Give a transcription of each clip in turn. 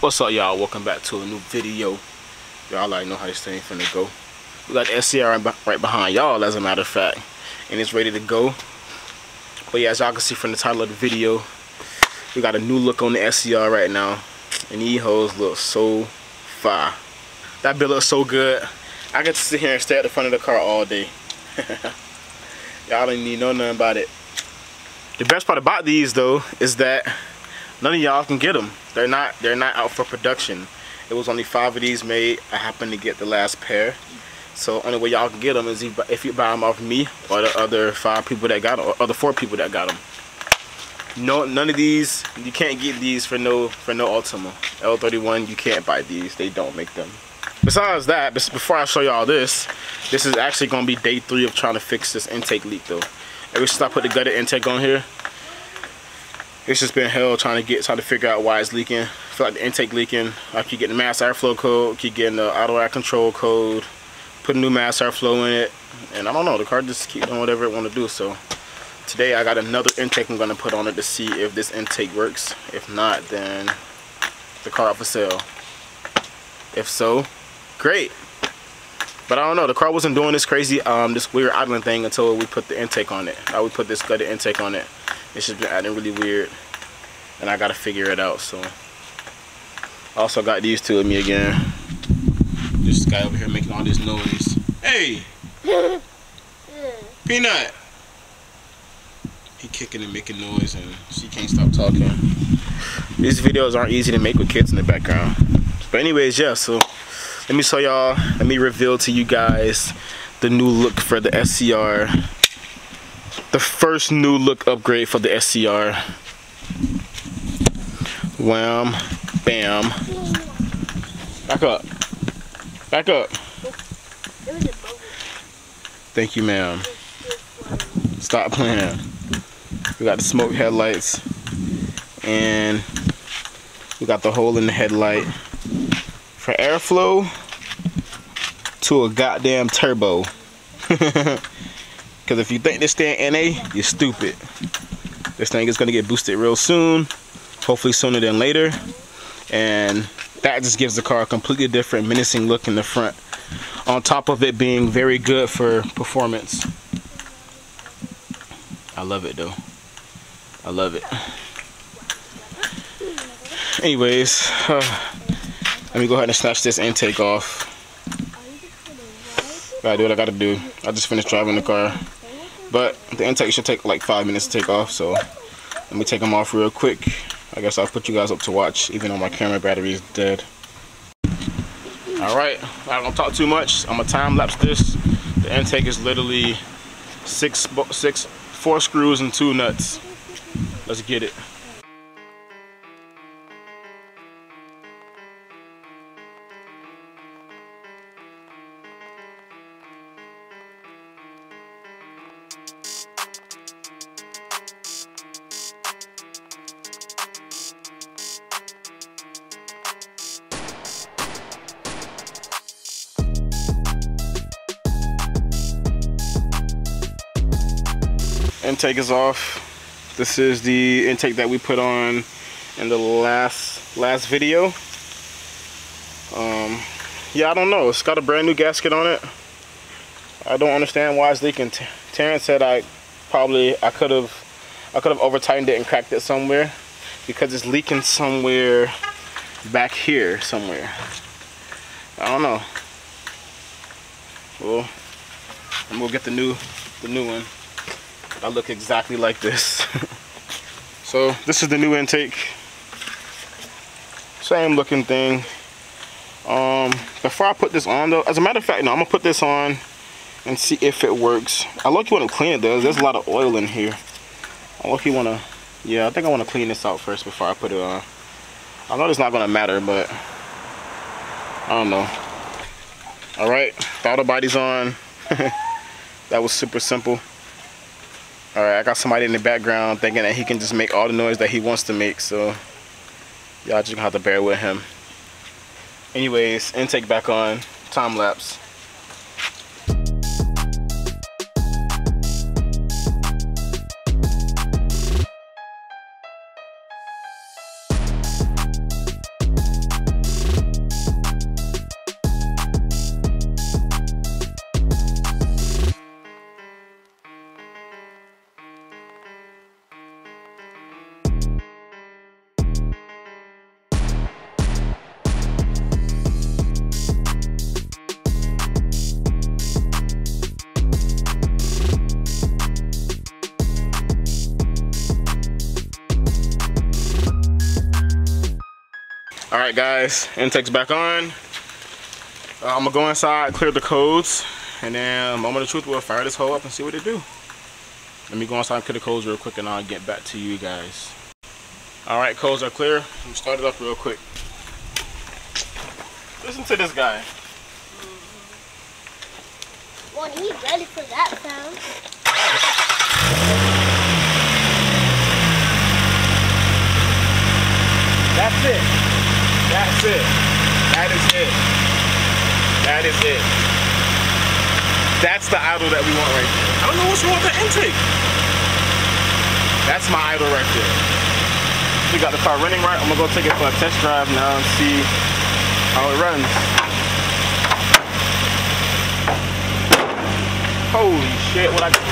What's up, y'all? Welcome back to a new video. Y'all already know how this thing finna go. We got the SCR right behind y'all, as a matter of fact, and it's ready to go. But yeah, as y'all can see from the title of the video, we got a new look on the SCR right now, and these hoes look so fire. That build looks so good. I get to sit here and stare at the front of the car all day. Y'all don't need to know nothing about it. The best part about these though is that none of y'all can get them. They're not out for production. It was only 5 of these made. I happened to get the last pair. So only way y'all can get them is if you buy them off me or the other 5 people that got them, or other 4 people that got them. No, none of these, you can't get these for no Altima. L31, you can't buy these. They don't make them. Besides that, before I show y'all this is actually gonna be day 3 of trying to fix this intake leak though. Ever since I put the gutted intake on here, it's just been hell trying to figure out why it's leaking. I feel like the intake leaking. I keep getting the mass airflow code, keep getting the auto air control code, put a new mass airflow in it, and I don't know, the car just keep doing whatever it want to do. So today I got another intake I'm gonna put on it to see if this intake works. If not, then the car up for sale. If so, great. But I don't know, the car wasn't doing this crazy, this weird idling thing until we put the intake on it. We put this gutted intake on it. It's just been acting really weird, and I gotta figure it out. So I also got these two with me again. This guy over here making all this noise. Hey, Peanut. He kicking and making noise, and she can't stop talking. These videos aren't easy to make with kids in the background. But anyways, yeah. So let me show y'all. Let me reveal to you guys the new look for the SCR. The first new look upgrade for the SCR. Wham, bam. Back up. Back up. Thank you, ma'am. Stop playing. We got the smoke headlights, and we got the hole in the headlight for airflow to a goddamn turbo. Because if you think this thing NA, you're stupid. This thing is going to get boosted real soon, hopefully sooner than later, and that just gives the car a completely different menacing look in the front, on top of it being very good for performance. I love it though. I love it. Anyways, let me go ahead and snatch this intake off. Gotta do what I gotta do. I just finished driving the car, but the intake should take like 5 minutes to take off, so let me take them off real quick. I guess I'll put you guys up to watch even though my camera battery is dead. Alright, I'm not gonna talk too much. I'm gonna time lapse this. The intake is literally 4 screws and 2 nuts. Let's get it. Intake is off. This is the intake that we put on in the last video. Yeah, I don't know. It's got a brand new gasket on it. I don't understand why it's leaking. Terrence said I could have over tightened it and cracked it somewhere, because it's leaking somewhere back here somewhere. I don't know. Well, I'm gonna get the new one. I look exactly like this. So this is the new intake. Same looking thing. Before I put this on though, as a matter of fact, no, I'm gonna put this on and see if it works. I look-y want to clean it though. There's a lot of oil in here. I look-y want to, yeah, I think I want to clean this out first before I put it on. I know it's not gonna matter, but I don't know. All right, throttle body's on. That was super simple. Alright, I got somebody in the background thinking that he can just make all the noise that he wants to make, so y'all just gonna have to bear with him. Anyways, intake back on, time lapse. Alright guys, intake's back on. I'm gonna go inside, clear the codes, and then moment of truth, we'll fire this hole up and see what it do. Let me go inside and clear the codes real quick and I'll get back to you guys. Alright, codes are clear. Let me start it up real quick. Listen to this guy. Well, he's ready for that sound. That's it. That's it. That is it. That is it. That's the idle that we want right there. I don't know what's wrong with the intake. That's my idle right there. We got the car running right. I'm gonna go take it for a test drive now and see how it runs. Holy shit, what I got?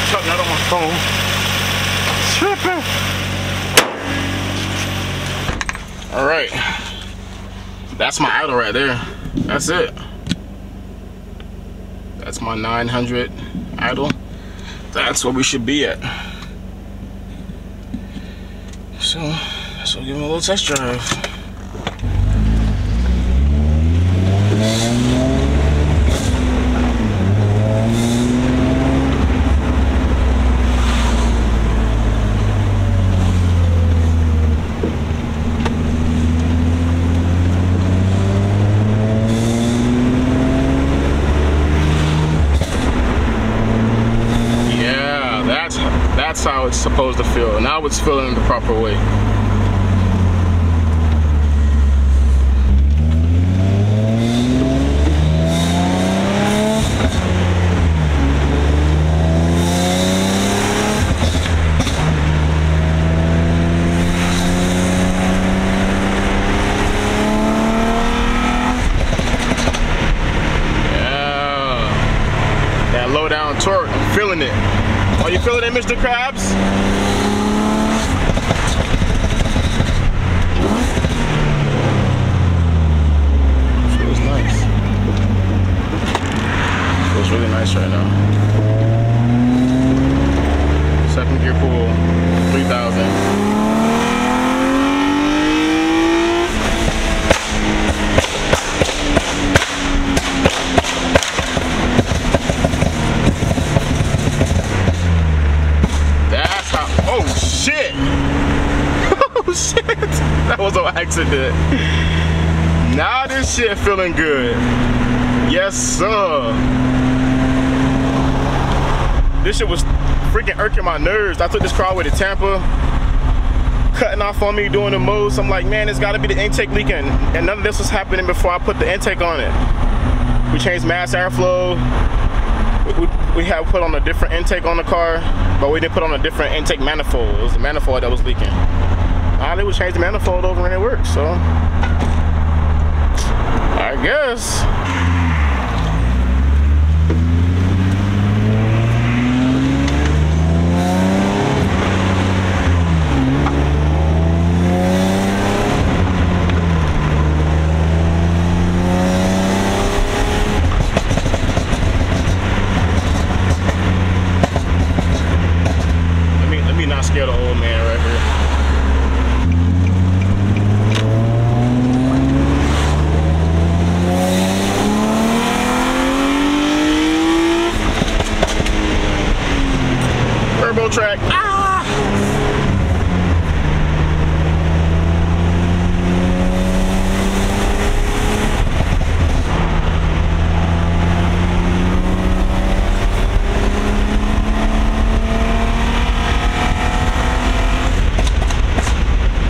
Chuck that on my phone. Tripping. Alright. That's my idle right there. That's it. That's my 900 idle. That's where we should be at. So give him a little test drive. That's how it's supposed to feel. Now it's feeling the proper way. Yeah. That low down torque, I'm feeling it. Are you feeling it, Mr. Krabs? Feels nice. Feels really nice right now. Second gear pull, 3,000. That was an accident. Now this shit feeling good. Yes, sir. This shit was freaking irking my nerves. I took this car away to Tampa, cutting off on me, doing the most. I'm like, man, it's gotta be the intake leaking. And none of this was happening before I put the intake on it. We changed mass airflow. We had put on a different intake on the car, but we didn't put on a different intake manifold. It was the manifold that was leaking. All they would change the manifold over and it worked, so I guess. Let me not scare the old man right here. Track. Ah!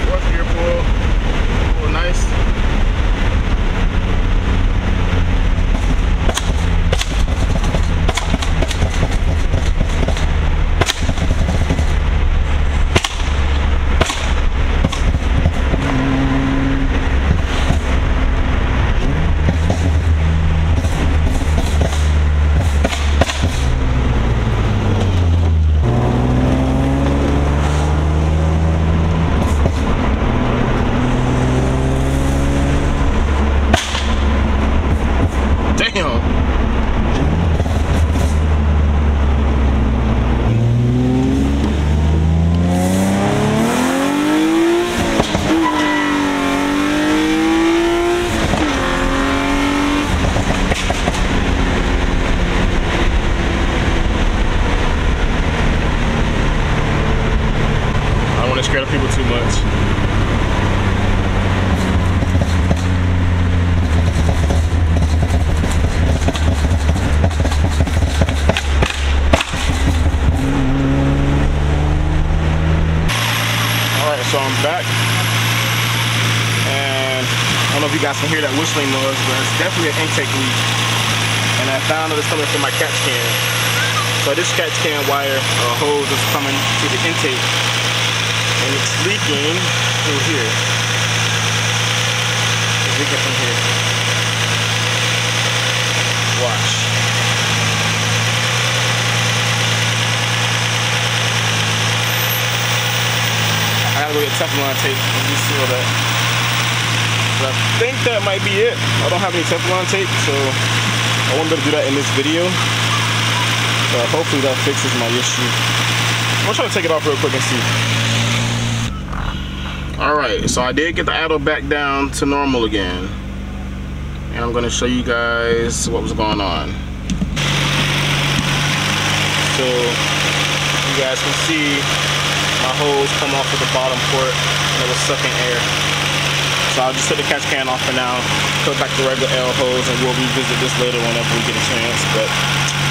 Fourth gear pull, nice. bother people too much. Alright, so I'm back. And I don't know if you guys can hear that whistling noise, but it's definitely an intake leak. And I found that it's coming from my catch can. So this catch can wire hose is coming to the intake, and it's leaking through here. It's leaking from here. Watch. I gotta go get Teflon tape and reseal that. But I think that might be it. I don't have any Teflon tape, so I won't be able to do that in this video. So hopefully that fixes my issue. I'm gonna try to take it off real quick and see. Alright, so I did get the idle back down to normal again. And I'm gonna show you guys what was going on. So you guys can see my hose come off of the bottom port and it was sucking air. So I'll just take the catch can off for now, put back the regular L hose, and we'll revisit this later whenever we get a chance. But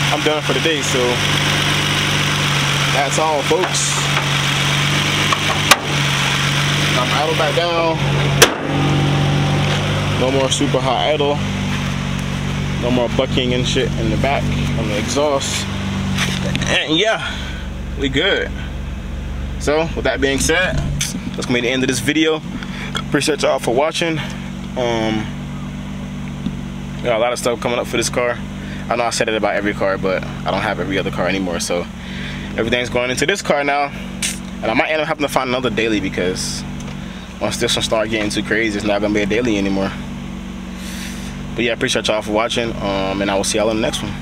I'm done for the day, so that's all, folks. I'm idle back down. No more super high idle. No more bucking and shit in the back on the exhaust. And yeah, we good. So with that being said, that's gonna be the end of this video. Appreciate y'all for watching. Got a lot of stuff coming up for this car. I know I said it about every car, but I don't have every other car anymore, so everything's going into this car now. And I might end up having to find another daily, because once this one starts getting too crazy, it's not gonna be a daily anymore. But yeah, appreciate y'all for watching, and I will see y'all in the next one.